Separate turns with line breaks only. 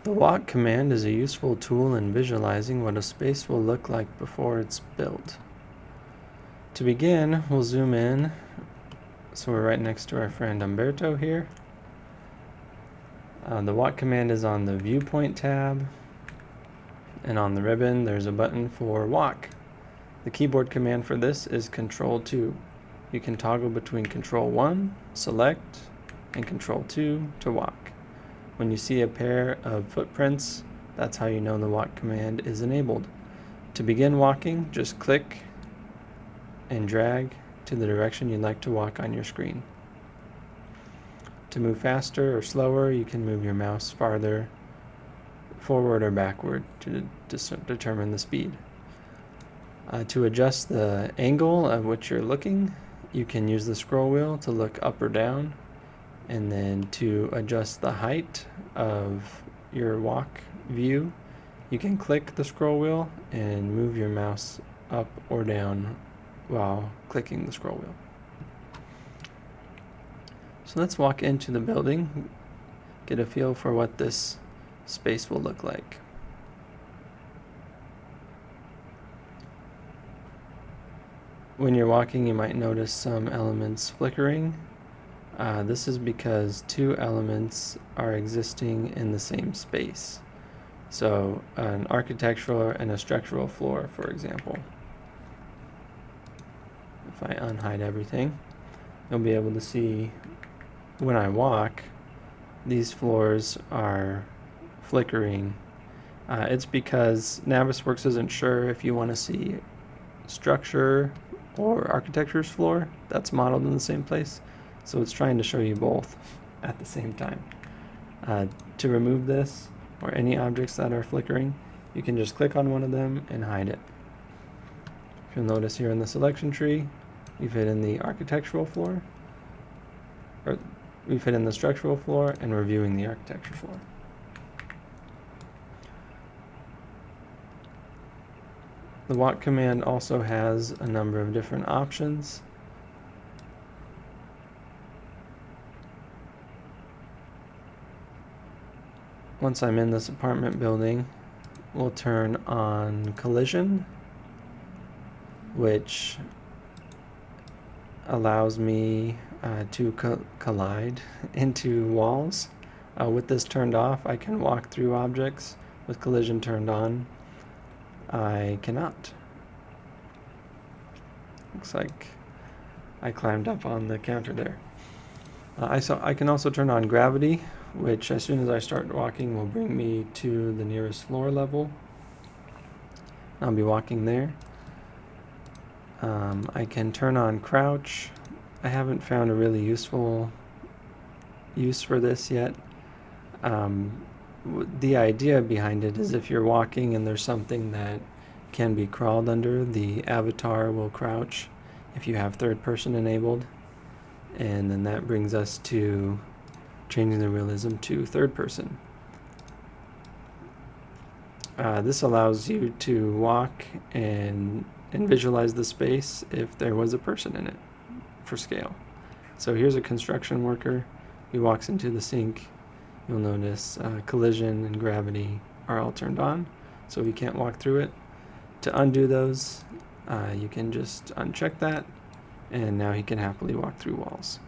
The walk command is a useful tool in visualizing what a space will look like before it's built. To begin, we'll zoom in. So we're right next to our friend Umberto here. The walk command is on the viewpoint tab, and on the ribbon there's a button for walk. The keyboard command for this is Control 2. You can toggle between Control 1, select, and Control 2 to walk. When you see a pair of footprints, that's how you know the walk command is enabled. To begin walking, just click and drag to the direction you'd like to walk on your screen. To move faster or slower, you can move your mouse farther forward or backward to determine the speed. To adjust the angle at which you're looking, you can use the scroll wheel to look up or down. And then to adjust the height of your walk view, you can click the scroll wheel and move your mouse up or down while clicking the scroll wheel. So let's walk into the building, get a feel for what this space will look like. When you're walking, you might notice some elements flickering. This is because two elements are existing in the same space. So an architectural and a structural floor, for example. If I unhide everything, you'll be able to see when I walk, these floors are flickering. It's because Navisworks isn't sure if you want to see structure or architecture's floor that's modeled in the same place. So it's trying to show you both at the same time. To remove this or any objects that are flickering, you can just click on one of them and hide it. If you'll notice here in the selection tree, we've hidden the architectural floor, or we've hidden the structural floor, and we're viewing the architecture floor. The walk command also has a number of different options. Once I'm in this apartment building, we'll turn on collision, which allows me to collide into walls. With this turned off, I can walk through objects. With collision turned on, I cannot. Looks like I climbed up on the counter there. I can also turn on gravity, which as soon as I start walking will bring me to the nearest floor level. I'll be walking there. I can turn on crouch. I haven't found a really useful use for this yet. The idea behind it is if you're walking and there's something that can be crawled under, the avatar will crouch if you have third person enabled. And then that brings us to changing the realism to third person. This allows you to walk and visualize the space if there was a person in it for scale. So here's a construction worker. He walks into the sink. You'll notice collision and gravity are all turned on, so he can't walk through it. To undo those, you can just uncheck that, and now he can happily walk through walls.